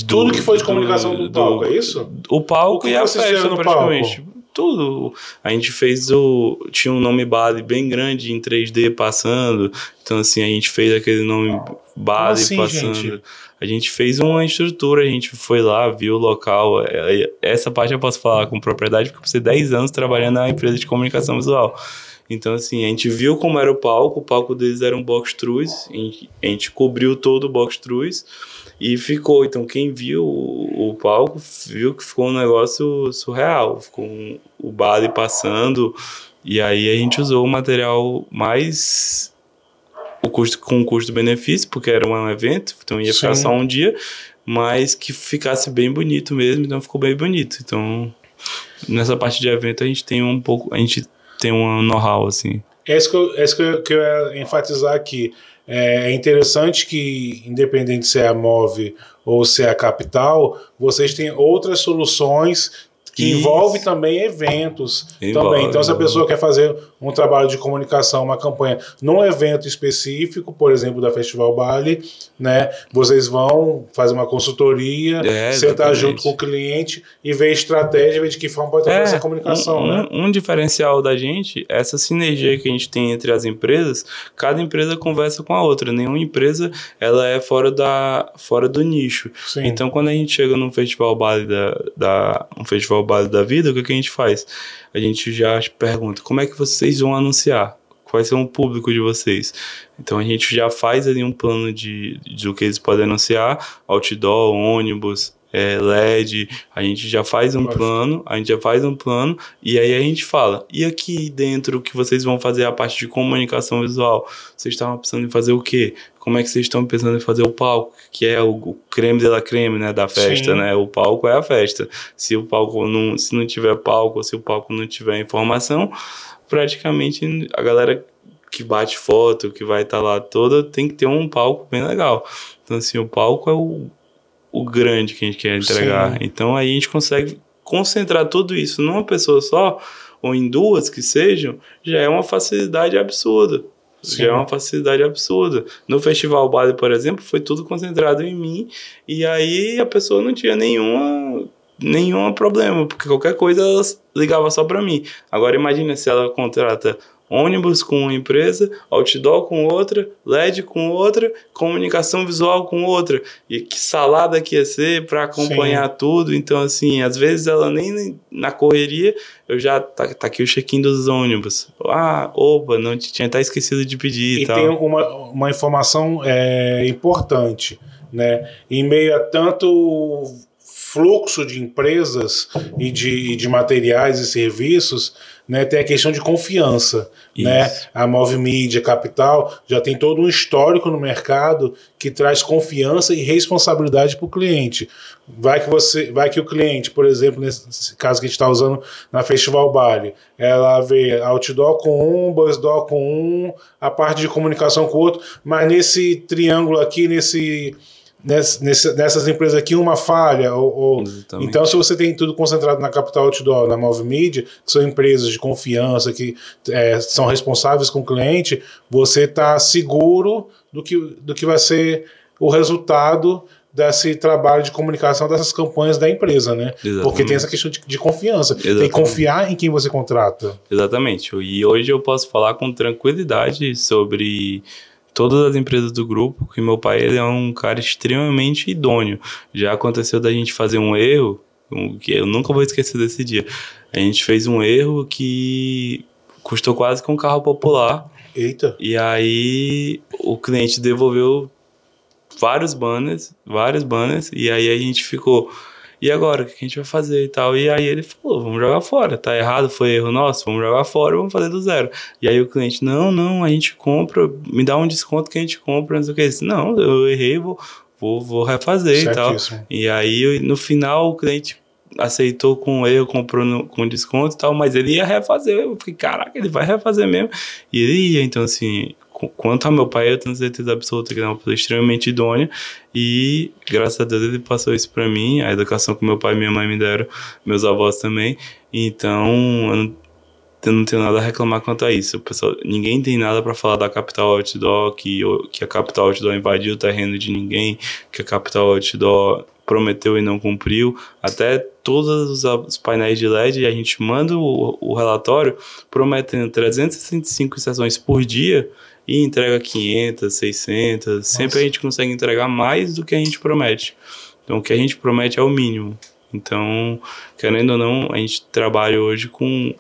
[SPEAKER 1] Tudo que foi de comunicação do palco, é isso?
[SPEAKER 2] O palco e a festa, praticamente. Tudo. A gente fez tinha um nome Bali bem grande em 3D passando. Então, assim, a gente fez aquele nome Bali passando. Gente? A gente fez uma estrutura, a gente foi lá, viu o local. Essa parte eu posso falar com propriedade, porque eu passei 10 anos trabalhando na empresa de comunicação visual. Então, assim, a gente viu como era o palco deles era um box truss, a gente cobriu todo o box truss e ficou. Então, quem viu o palco viu que ficou um negócio surreal, ficou o Bali passando, e aí a gente usou o material mais... com custo-benefício, porque era um evento, então ia ficar só um dia, mas que ficasse bem bonito mesmo, então ficou bem bonito. Então, nessa parte de evento a gente tem um know-how, assim.
[SPEAKER 1] É isso que eu ia enfatizar aqui. é interessante que, independente se é a Move ou se é a Capital, vocês têm outras soluções que envolve também eventos também. Então, se a pessoa quer fazer um trabalho de comunicação, uma campanha num evento específico, por exemplo, da Festival Bali, né? Vocês vão fazer uma consultoria, sentar junto com o cliente e ver a estratégia, ver de que forma pode ter essa comunicação, né?
[SPEAKER 2] Um diferencial da gente é essa sinergia que a gente tem entre as empresas. Cada empresa conversa com a outra. Nenhuma empresa ela é fora do nicho.
[SPEAKER 1] Sim.
[SPEAKER 2] Então, quando a gente chega num Festival Bali um Festival Bali da vida, o que a gente faz? A gente já pergunta, como é que vocês vão anunciar? Qual vai ser o público de vocês? Então a gente já faz ali um plano do que eles podem anunciar, outdoor, ônibus, LED, a gente já faz um plano, e aí a gente fala, e aqui dentro que vocês vão fazer a parte de comunicação visual, vocês estavam pensando em fazer o quê? Como é que vocês estão pensando em fazer o palco, que é o creme de la creme, né, da festa, né? O palco é a festa. Se não tiver palco, ou se o palco não tiver informação, praticamente a galera que bate foto, que vai estar lá toda, tem que ter um palco bem legal. Então, assim, o palco é o grande que a gente quer entregar. Sim. Então, aí a gente consegue concentrar tudo isso numa pessoa só, ou em duas que sejam, já é uma facilidade absurda. Sim. Já é uma facilidade absurda. No Festival Bali, por exemplo, foi tudo concentrado em mim, e aí a pessoa não tinha nenhum problema, porque qualquer coisa ela ligava só para mim. Agora imagina se ela contrata ônibus com uma empresa, outdoor com outra, LED com outra, comunicação visual com outra, e que salada que ia ser para acompanhar Sim. tudo. Então, assim, às vezes ela nem na correria, eu já tá aqui o check-in dos ônibus. Opa, não tinha até esquecido de pedir e tal.
[SPEAKER 1] E tem uma informação importante, né? Em meio a tanto fluxo de empresas e de materiais e serviços, né, tem a questão de confiança, né? A Move Mídia Capital já tem todo um histórico no mercado que traz confiança e responsabilidade para o cliente. Vai que o cliente, por exemplo, nesse caso que a gente está usando na Festival Bali, ela vê outdoor com um, busdoor com um, a parte de comunicação com o outro, mas nesse triângulo aqui, nessas empresas aqui, uma falha. Então, se você tem tudo concentrado na Capital Outdoor, na Move Mídia, que são empresas de confiança, que são responsáveis com o cliente, você está seguro do que vai ser o resultado desse trabalho de comunicação dessas campanhas da empresa, né? Exatamente. Porque tem essa questão de confiança. Exatamente. Tem que confiar em quem você contrata.
[SPEAKER 2] Exatamente. E hoje eu posso falar com tranquilidade sobre todas as empresas do grupo, que meu pai ele é um cara extremamente idôneo. Já aconteceu da gente fazer um erro, que eu nunca vou esquecer desse dia. A gente fez um erro que custou quase que um carro popular.
[SPEAKER 1] Eita!
[SPEAKER 2] E aí o cliente devolveu vários banners, e aí a gente ficou... E agora, o que a gente vai fazer e tal? E aí ele falou, vamos jogar fora. Tá errado, foi erro nosso, vamos jogar fora, vamos fazer do zero. E aí o cliente, não, a gente compra, me dá um desconto que a gente compra, não sei o que. Disse, não, eu errei, vou refazer
[SPEAKER 1] Certíssimo.
[SPEAKER 2] E tal. E aí, no final, o cliente aceitou com erro, comprou com desconto e tal, mas ele ia refazer. Eu fiquei, caraca, ele vai refazer mesmo. E ele ia, então assim... Quanto ao meu pai, eu tenho certeza absoluta que ele é uma pessoa extremamente idônea e, graças a Deus, ele passou isso pra mim, a educação que meu pai e minha mãe me deram, meus avós também. Então, eu não tenho nada a reclamar quanto a isso. Pessoal, ninguém tem nada pra falar da Capital Outdoor, que a Capital Outdoor invadiu o terreno de ninguém, que a Capital Outdoor prometeu e não cumpriu. Até todos os painéis de LED, a gente manda o relatório prometendo 365 sessões por dia e entrega 500, 600. Nossa. Sempre a gente consegue entregar mais do que a gente promete. Então, o que a gente promete é o mínimo. Então, querendo ou não, a gente trabalha hoje com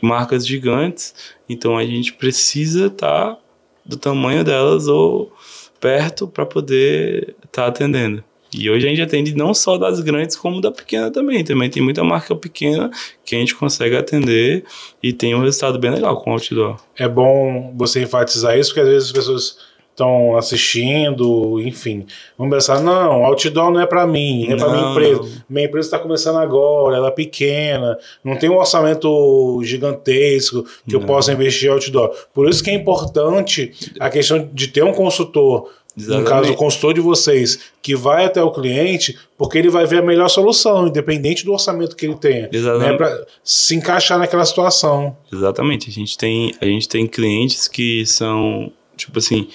[SPEAKER 2] marcas gigantes. Então, a gente precisa estar do tamanho delas ou perto para poder estar atendendo. E hoje a gente atende não só das grandes, como da pequena também. Também tem muita marca pequena que a gente consegue atender e tem um resultado bem legal com o outdoor.
[SPEAKER 1] É bom você enfatizar isso, porque às vezes as pessoas estão assistindo, enfim, vão pensar, não, outdoor não é para mim, é para minha empresa. Não. Minha empresa está começando agora, ela é pequena, não tem um orçamento gigantesco que eu possa investir em outdoor. Por isso que é importante a questão de ter um consultor, no caso o consultor de vocês, que vai até o cliente, porque ele vai ver a melhor solução, independente do orçamento que ele tenha, né, para se encaixar naquela situação.
[SPEAKER 2] Exatamente, a gente tem clientes que são, tipo assim,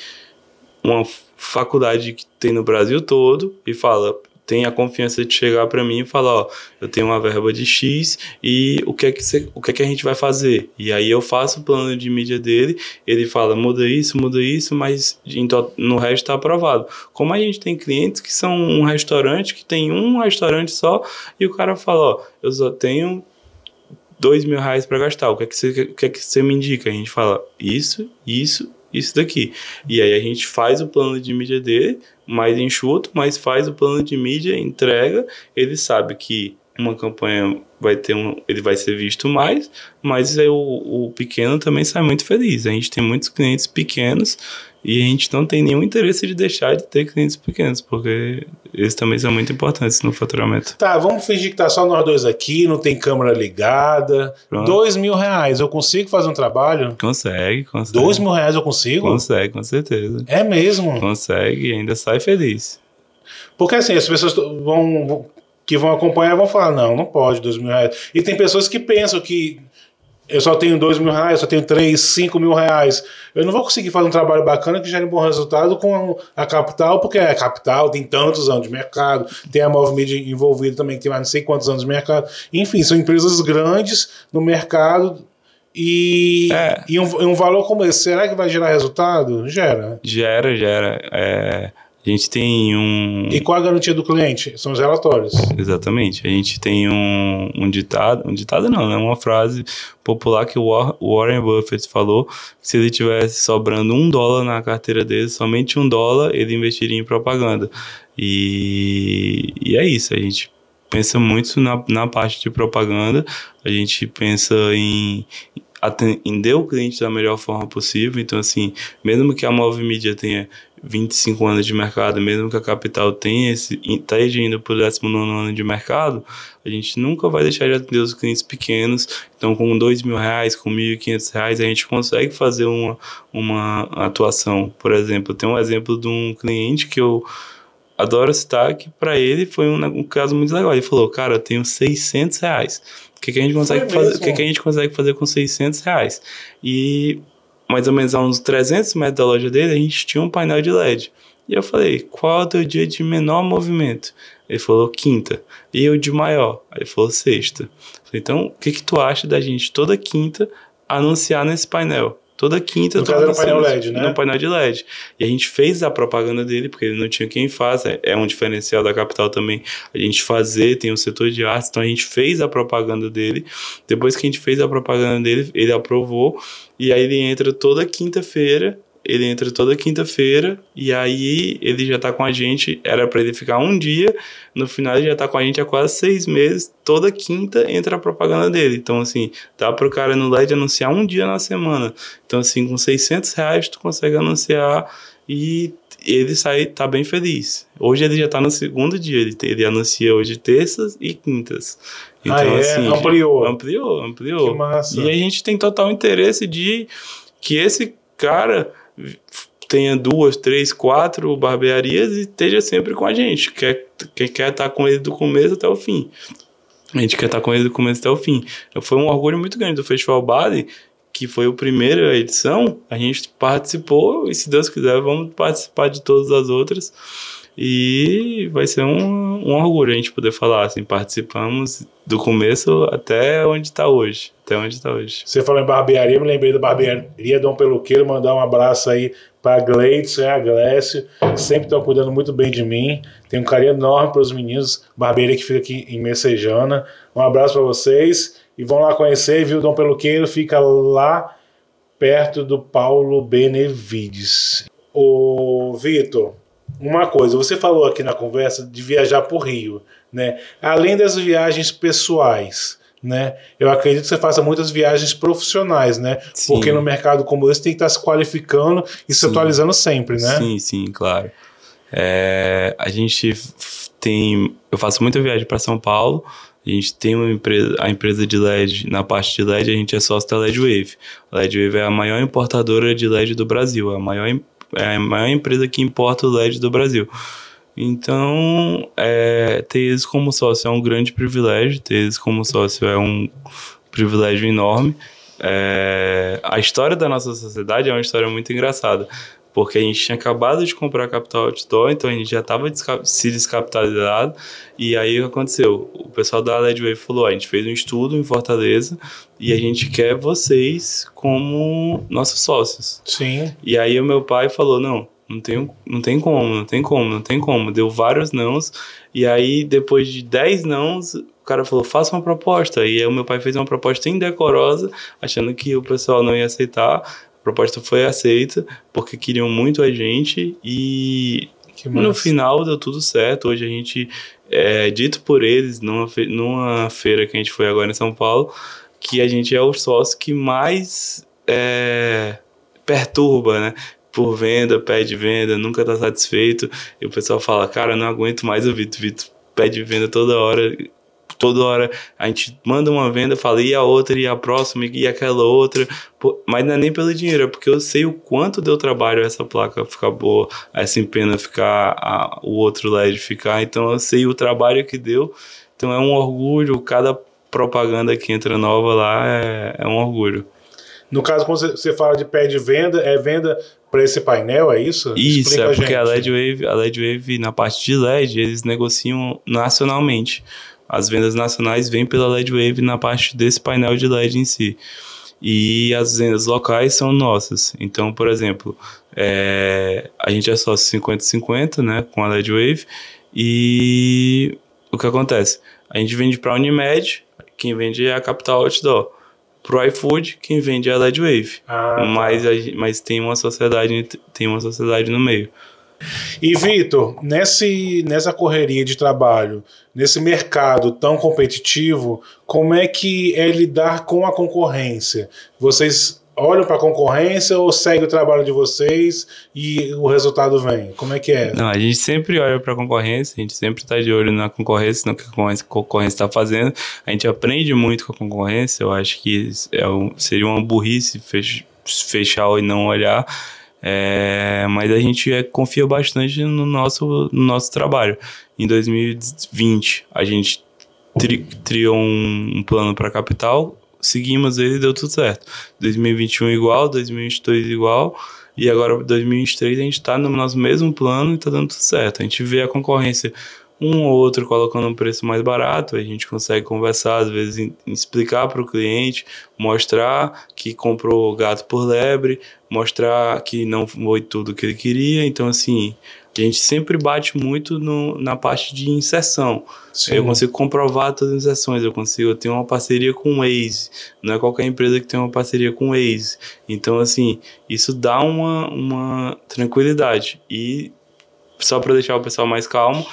[SPEAKER 2] uma faculdade que tem no Brasil todo e fala, tem a confiança de chegar para mim e falar, ó, eu tenho uma verba de X e o que é que a gente vai fazer? E aí eu faço o plano de mídia dele, ele fala, muda isso, mas no resto tá aprovado. Como a gente tem clientes que são um restaurante, que tem um restaurante só, e o cara fala, ó, eu só tenho R$2.000 para gastar, o que é que você me indica? A gente fala, isso daqui. E aí a gente faz o plano de mídia dele, mais enxuto, mas faz o plano de mídia, entrega, ele sabe que uma campanha ele vai ser visto mais, mas aí o pequeno também sai muito feliz. A gente tem muitos clientes pequenos e a gente não tem nenhum interesse de deixar de ter clientes pequenos, porque eles também são muito importantes no faturamento.
[SPEAKER 1] Tá, vamos fingir que tá só nós dois aqui, não tem câmera ligada. R$2.000, eu consigo fazer um trabalho?
[SPEAKER 2] Consegue.
[SPEAKER 1] R$2.000 eu consigo?
[SPEAKER 2] Consegue, com certeza.
[SPEAKER 1] É mesmo?
[SPEAKER 2] Consegue e ainda sai feliz.
[SPEAKER 1] Porque assim, as pessoas que vão acompanhar vão falar, não pode R$2.000. E tem pessoas que pensam que eu só tenho R$2.000, eu só tenho 3, R$5.000. Eu não vou conseguir fazer um trabalho bacana que gere um bom resultado com a Capital, porque a Capital tem tantos anos de mercado, tem a Movimídia envolvida também, que tem mais não sei quantos anos de mercado. Enfim, são empresas grandes no mercado e um valor como esse, será que vai gerar resultado? Gera.
[SPEAKER 2] Gera. A gente tem um...
[SPEAKER 1] E qual a garantia do cliente? São os relatórios.
[SPEAKER 2] Exatamente. A gente tem um ditado não, né? Uma frase popular que o Warren Buffett falou, que se ele tivesse sobrando $1 na carteira dele, somente $1 ele investiria em propaganda. E é isso, a gente pensa muito na parte de propaganda, a gente pensa em atender o cliente da melhor forma possível. Então, assim, mesmo que a Movimídia tenha 25 anos de mercado, mesmo que a Capital tenha esteja indo para o 19º ano de mercado, a gente nunca vai deixar de atender os clientes pequenos. Então, com R$2.000, com R$1.500, a gente consegue fazer uma atuação. Por exemplo, tem um exemplo de um cliente que eu adoro citar, que para ele foi um caso muito legal. Ele falou, cara, eu tenho R$600. O que a gente consegue fazer? O que a gente consegue fazer com R$600? E mais ou menos a uns 300 metros da loja dele, a gente tinha um painel de LED. E eu falei, qual é o teu dia de menor movimento? Ele falou, quinta. E eu de maior? Aí ele falou, sexta. Falei, então, o que tu acha da gente toda quinta anunciar nesse painel? Toda quinta...
[SPEAKER 1] No caso era um painel LED, né?
[SPEAKER 2] No painel de LED. E a gente fez a propaganda dele, porque ele não tinha quem faça. É um diferencial da Capital também. A gente tem o setor de artes, então a gente fez a propaganda dele. Depois que a gente fez a propaganda dele, ele aprovou. E aí ele entra toda quinta-feira. E aí ele já tá com a gente, era para ele ficar um dia, no final ele já tá com a gente há quase 6 meses, toda quinta entra a propaganda dele. Então, assim, dá pro cara no LED anunciar um dia na semana. Então, assim, com R$600 tu consegue anunciar e ele tá bem feliz. Hoje ele já tá no 2º dia, ele anuncia hoje terças e quintas. Então, assim, ampliou.
[SPEAKER 1] Que massa.
[SPEAKER 2] E a gente tem total interesse de que esse cara tenha 2, 3, 4 barbearias e esteja sempre com a gente. Quer estar com ele do começo até o fim. A gente quer estar com ele do começo até o fim. Foi um orgulho muito grande do Festival Bali, que foi a primeira edição. A gente participou e, se Deus quiser, vamos participar de todas as outras. E vai ser um orgulho a gente poder falar, assim, participamos do começo até onde está hoje. Você falou em barbearia, me lembrei da barbearia Dom Peluqueiro, mandar um abraço aí para a Gleitson e a Glécio, que sempre estão cuidando muito bem de mim. Tem um carinho enorme para os meninos, barbearia que fica aqui em Messejana. Um abraço para vocês e vão lá conhecer, viu? Dom Peluqueiro fica lá perto do Paulo Benevides. Ô, Vitor, uma coisa, você falou aqui na conversa de viajar por Rio, né? Além das viagens pessoais,
[SPEAKER 1] né? Eu acredito que você faça muitas viagens profissionais, né?
[SPEAKER 2] Sim.
[SPEAKER 1] Porque no mercado como esse tem que estar se qualificando e se atualizando sempre, né?
[SPEAKER 2] Sim, sim, claro. A gente eu faço muita viagem para São Paulo. A gente tem a empresa de LED. Na parte de LED, a gente é sócio da LED Wave. A LED Wave é a maior importadora de LED do Brasil. É a maior empresa que importa o LED do Brasil. Então, ter eles como sócio é um grande privilégio. Ter eles como sócio é um privilégio enorme. A história da nossa sociedade é uma história muito engraçada, porque a gente tinha acabado de comprar Capital Outdoor, então a gente já estava se descapitalizado. E aí o que aconteceu? O pessoal da LED Wave falou: a gente fez um estudo em Fortaleza e a gente quer vocês como nossos sócios.
[SPEAKER 1] Sim.
[SPEAKER 2] E aí o meu pai falou: não tem como. Deu vários nãos. E aí, depois de 10 nãos, o cara falou: faça uma proposta. E aí o meu pai fez uma proposta indecorosa, achando que o pessoal não ia aceitar. A proposta foi aceita, porque queriam muito a gente. E no final deu tudo certo. Hoje a gente, dito por eles, numa feira que a gente foi agora em São Paulo, que a gente é o sócio que mais perturba, né? Por venda, pede venda, nunca tá satisfeito. E o pessoal fala: cara, não aguento mais o Vitor. Vitor pede venda toda hora. Toda hora a gente manda uma venda, fala, e a outra, e a próxima, e aquela outra. Mas não é nem pelo dinheiro, é porque eu sei o quanto deu trabalho essa placa ficar boa, essa empena ficar, o outro LED ficar. Então eu sei o trabalho que deu. Então é um orgulho. Cada propaganda que entra nova lá é um orgulho.
[SPEAKER 1] No caso, quando você fala de pé de venda, é venda para esse painel, é isso?
[SPEAKER 2] Isso,
[SPEAKER 1] explica
[SPEAKER 2] porque a LED Wave, na parte de LED, eles negociam nacionalmente. As vendas nacionais vêm pela LED Wave na parte desse painel de LED em si. E as vendas locais são nossas. Então, por exemplo, a gente é sócio 50-50, né, com a LED Wave. E o que acontece? A gente vende para a Unimed, quem vende é a Capital Outdoor. Pro iFood, quem vende é a LED Wave. Mas tem uma sociedade no meio.
[SPEAKER 1] E, Vitor, nessa correria de trabalho, nesse mercado tão competitivo, como é que é lidar com a concorrência? Vocês olham para a concorrência ou segue o trabalho de vocês e o resultado vem? Como é que é?
[SPEAKER 2] Não, a gente sempre olha para a concorrência, a gente sempre está de olho na concorrência, no que a concorrência está fazendo. A gente aprende muito com a concorrência. Eu acho que seria uma burrice fechar e não olhar. Mas a gente confia bastante no nosso trabalho. Em 2020, a gente criou um plano para a capital, seguimos ele e deu tudo certo. 2021 igual, 2022 igual, e agora 2023 a gente está no nosso mesmo plano e está dando tudo certo. A gente vê a concorrência um ou outro colocando um preço mais barato, a gente consegue conversar, às vezes explicar para o cliente, mostrar que comprou gato por lebre, mostrar que não foi tudo que ele queria. Então, assim, a gente sempre bate muito na parte de inserção. Sim. Eu consigo comprovar todas as inserções, eu tenho uma parceria com o Waze, não é qualquer empresa que tem uma parceria com o Waze. Então, assim, isso dá uma tranquilidade. E só para deixar o pessoal mais calmo,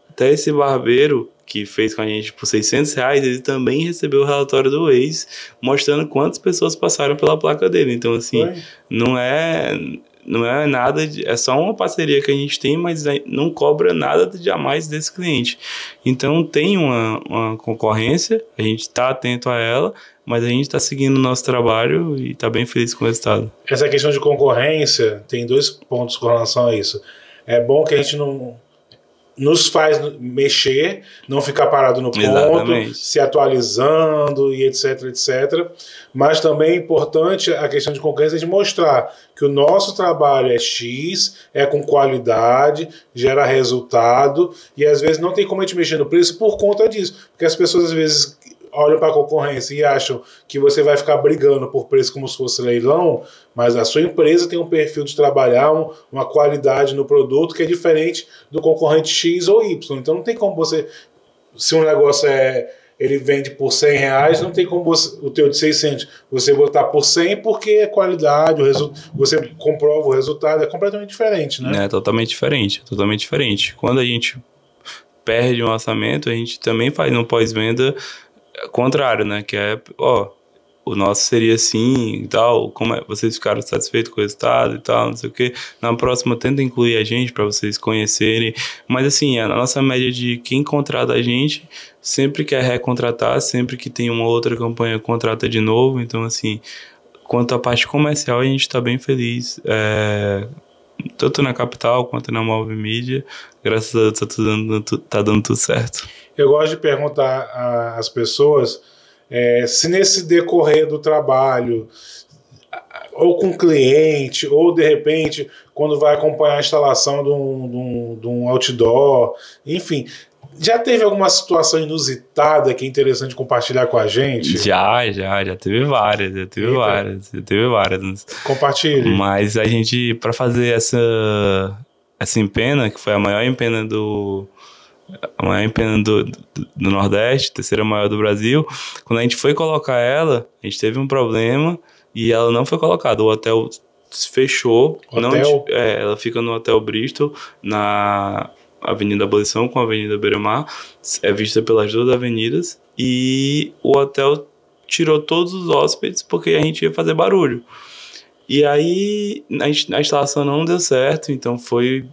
[SPEAKER 2] até esse barbeiro que fez com a gente por R$600, ele também recebeu o relatório do Waze, mostrando quantas pessoas passaram pela placa dele. Então, assim, não é nada, é só uma parceria que a gente tem, mas não cobra nada jamais desse cliente. Então, tem uma concorrência, a gente está atento a ela, mas a gente está seguindo o nosso trabalho e está bem feliz com o resultado.
[SPEAKER 1] Essa questão de concorrência, tem 2 pontos com relação a isso. É bom que a gente não nos faz mexer, não ficar parado no ponto, exatamente, se atualizando e etc, etc. Mas também é importante a questão de concorrência de mostrar que o nosso trabalho é X, é com qualidade, gera resultado, e às vezes não tem como a gente mexer no preço por conta disso, porque as pessoas às vezes olham para a concorrência e acham que você vai ficar brigando por preço como se fosse leilão, mas a sua empresa tem um perfil de trabalhar, uma qualidade no produto que é diferente do concorrente X ou Y. Então não tem como você, se um negócio ele vende por R$100, não tem como o teu de 600 você botar por 100, porque é qualidade, você comprova o resultado, é completamente diferente, né?
[SPEAKER 2] É totalmente diferente. Quando a gente perde um orçamento, a gente também faz no pós-venda contrário, né? Que é, ó, o nosso seria assim e tal, como é, vocês ficaram satisfeitos com o resultado e tal, não sei o quê. Na próxima, tenta incluir a gente para vocês conhecerem. Mas, assim, a nossa média de quem contrata a gente sempre quer recontratar, sempre que tem uma outra campanha, contrata de novo. Então, assim, quanto à parte comercial, a gente está bem feliz. Tanto na Capital quanto na Move Mídia. Graças a Deus tá dando tudo certo.
[SPEAKER 1] Eu gosto de perguntar às pessoas se nesse decorrer do trabalho, ou com cliente, ou de repente, quando vai acompanhar a instalação de um outdoor, enfim, já teve alguma situação inusitada que é interessante compartilhar com a gente?
[SPEAKER 2] Já teve várias, já teve várias.
[SPEAKER 1] Compartilhe.
[SPEAKER 2] Mas a gente, para fazer essa empena, que foi a maior empena do Nordeste, terceira maior do Brasil, quando a gente foi colocar ela, a gente teve um problema e ela não foi colocada. O hotel fechou. Ela fica no Hotel Bristol, na Avenida Abolição com a Avenida Beira-Mar, é vista pelas duas avenidas, e o hotel tirou todos os hóspedes porque a gente ia fazer barulho. E aí a instalação não deu certo, então foi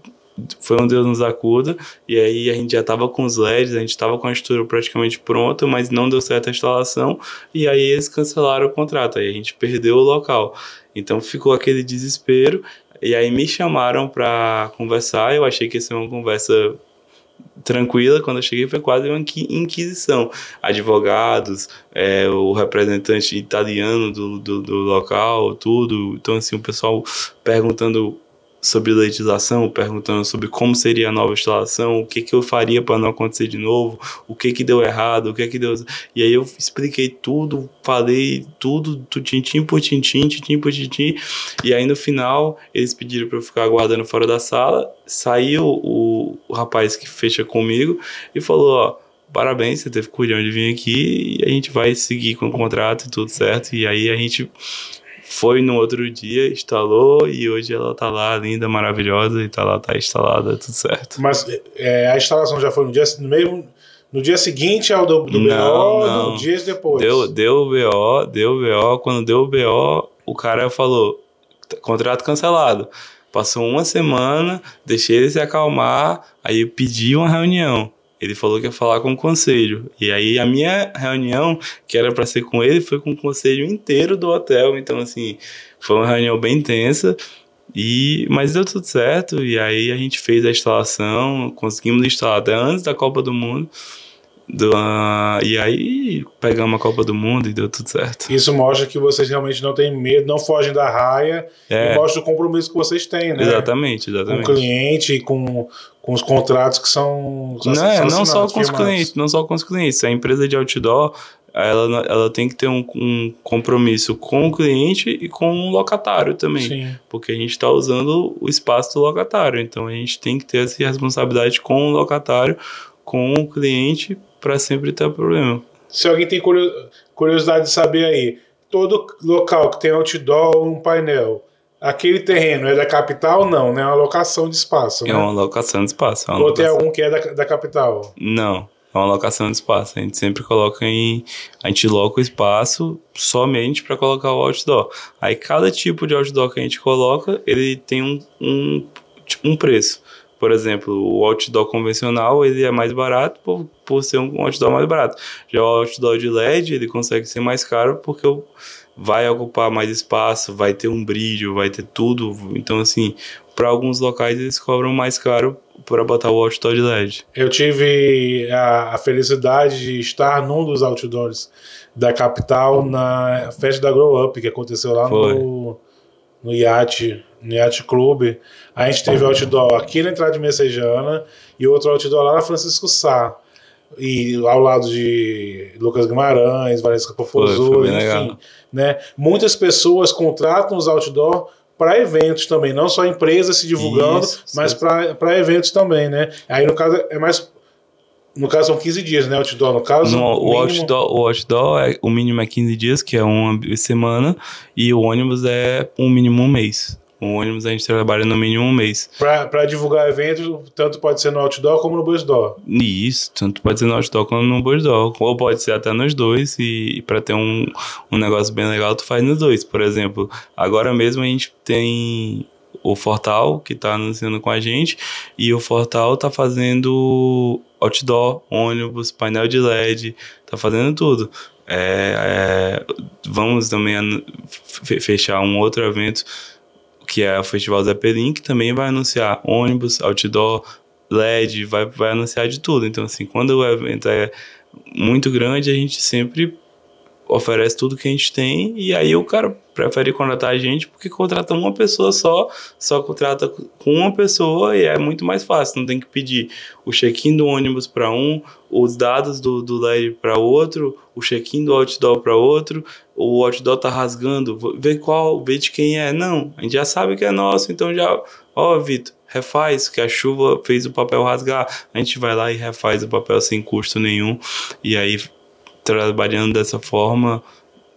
[SPEAKER 2] um Deus nos acuda, e aí a gente já estava com os LEDs, a gente estava com a estrutura praticamente pronta, mas não deu certo a instalação, e aí eles cancelaram o contrato, aí a gente perdeu o local. Então ficou aquele desespero, e aí me chamaram para conversar. Eu achei que ia ser uma conversa tranquila. Quando eu cheguei foi quase uma inquisição. Advogados, o representante italiano do local, tudo. Então, assim, o pessoal perguntando sobre legislação, perguntando sobre como seria a nova instalação, o que eu faria para não acontecer de novo, o que deu errado, o que deu... E aí eu expliquei tudo, falei tudo, tintim por tintim, e aí no final eles pediram para eu ficar aguardando fora da sala. Saiu o rapaz que fecha comigo e falou, ó, parabéns, você teve coragem de vir aqui, e a gente vai seguir com o contrato e tudo certo. E aí a gente foi no outro dia, instalou, e hoje ela tá lá, linda, maravilhosa, e tá instalada, tudo certo.
[SPEAKER 1] Mas a instalação já foi no dia seguinte ao do BO,
[SPEAKER 2] não.
[SPEAKER 1] Dias depois?
[SPEAKER 2] Deu BO, quando deu o BO, o cara falou, contrato cancelado. Passou uma semana, deixei ele se acalmar, aí eu pedi uma reunião. Ele falou que ia falar com o conselho. E aí a minha reunião, que era para ser com ele, foi com o conselho inteiro do hotel. Então, assim, foi uma reunião bem tensa. Mas deu tudo certo. E aí a gente fez a instalação, conseguimos instalar até antes da Copa do Mundo. E aí pegamos a Copa do Mundo e deu tudo certo.
[SPEAKER 1] Isso mostra que vocês realmente não têm medo, não fogem da raia, e mostra o compromisso que vocês têm, né?
[SPEAKER 2] Exatamente.
[SPEAKER 1] Com o cliente e com os contratos que são
[SPEAKER 2] não só com os clientes. A empresa de outdoor, ela tem que ter um compromisso com o cliente e com o locatário também.
[SPEAKER 1] Sim.
[SPEAKER 2] Porque a gente está usando o espaço do locatário. Então a gente tem que ter essa responsabilidade com o locatário, com o cliente, para sempre ter problema.
[SPEAKER 1] Se alguém tem curiosidade de saber aí, todo local que tem outdoor ou um painel, aquele terreno é da Capital ou não, né? É uma locação de espaço, né?
[SPEAKER 2] É uma locação de espaço.
[SPEAKER 1] Ou tem algum que é da Capital?
[SPEAKER 2] Não, é uma locação de espaço. A gente sempre coloca a gente loca o espaço somente para colocar o outdoor. Aí cada tipo de outdoor que a gente coloca, ele tem um preço. Por exemplo, o outdoor convencional, ele é mais barato por ser um outdoor mais barato. Já o outdoor de LED, ele consegue ser mais caro porque vai ocupar mais espaço, vai ter um brilho, vai ter tudo. Então, assim, para alguns locais eles cobram mais caro para botar o outdoor de LED. Eu
[SPEAKER 1] tive a felicidade de estar num dos outdoors da Capital na festa da Grow Up, que aconteceu lá no Yacht Club. A gente teve outdoor aqui na entrada de Messejana e outro outdoor lá na Francisco Sá, e ao lado de Lucas Guimarães, Valesca Popozuda, enfim, né? Muitas pessoas contratam os outdoor para eventos também, não só empresas se divulgando, mas para eventos também, né? Aí no caso no caso são 15 dias, né? Outdoor, no caso.
[SPEAKER 2] O outdoor o mínimo é 15 dias, que é uma semana, e o ônibus é um mínimo um mês. O ônibus a gente trabalha no mínimo um mês.
[SPEAKER 1] Para divulgar eventos, tanto pode ser no outdoor como no busdoor.
[SPEAKER 2] Isso, tanto pode ser no outdoor como no busdoor. Ou pode ser até nos dois. E para ter um negócio bem legal, tu faz nos dois. Por exemplo, agora mesmo a gente tem o Fortal, que tá anunciando com a gente. E o Fortal tá fazendo outdoor, ônibus, painel de LED. Tá fazendo tudo. Vamos também fechar um outro evento, que é o Festival Zeppelin, que também vai anunciar ônibus, outdoor, LED, vai anunciar de tudo. Então, assim, quando o evento é muito grande, a gente sempre oferece tudo que a gente tem, e aí o cara prefere contratar a gente porque contrata uma pessoa só contrata com uma pessoa e é muito mais fácil. Não tem que pedir o check-in do ônibus para um, os dados do LED para outro, o check-in do outdoor para outro, o outdoor tá rasgando, vê de quem é. Não, a gente já sabe que é nosso, então já, Vitor, refaz, que a chuva fez o papel rasgar, a gente vai lá e refaz o papel sem custo nenhum, e aí trabalhando dessa forma,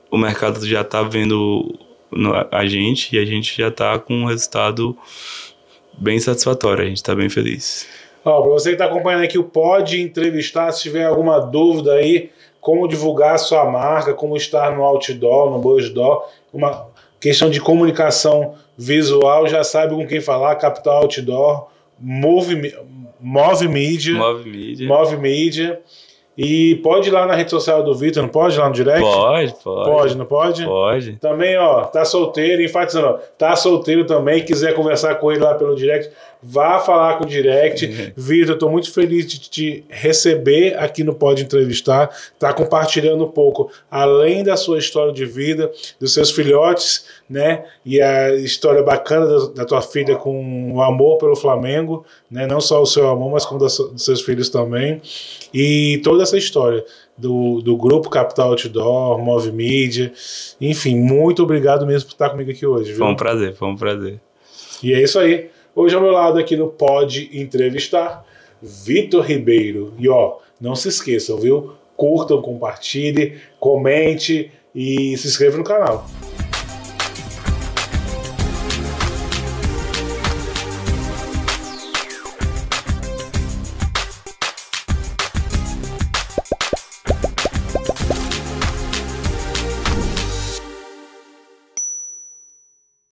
[SPEAKER 2] o mercado já está vendo a gente e a gente já está com um resultado bem satisfatório, a gente está bem feliz.
[SPEAKER 1] Para você que está acompanhando aqui o Pode Entrevistar, se tiver alguma dúvida aí, como divulgar a sua marca, como estar no outdoor, no busdoor, uma questão de comunicação visual, já sabe com quem falar, Capital Outdoor, Move Mídia. Move Mídia. E pode ir lá na rede social do Vitor, não pode? Lá no direct?
[SPEAKER 2] Pode.
[SPEAKER 1] Pode, não pode?
[SPEAKER 2] Pode.
[SPEAKER 1] Também, tá solteiro, enfatizando, tá solteiro também, quiser conversar com ele lá pelo direct, vá falar com o direct. Vitor, eu tô muito feliz de te receber aqui no Pode Entrevistar, tá compartilhando um pouco, além da sua história de vida, dos seus filhotes, né, e a história bacana da tua filha com o amor pelo Flamengo, né, não só o seu amor, mas como dos seus filhos também, e toda essa história do grupo Capital Outdoor, Move Mídia, enfim, muito obrigado mesmo por estar comigo aqui hoje. Viu?
[SPEAKER 2] Foi um prazer.
[SPEAKER 1] E é isso aí. Hoje ao meu lado aqui no Pode Entrevistar, Vitor Ribeiro. E não se esqueçam, viu? Curtam, compartilhem, comente e se inscrevam no canal.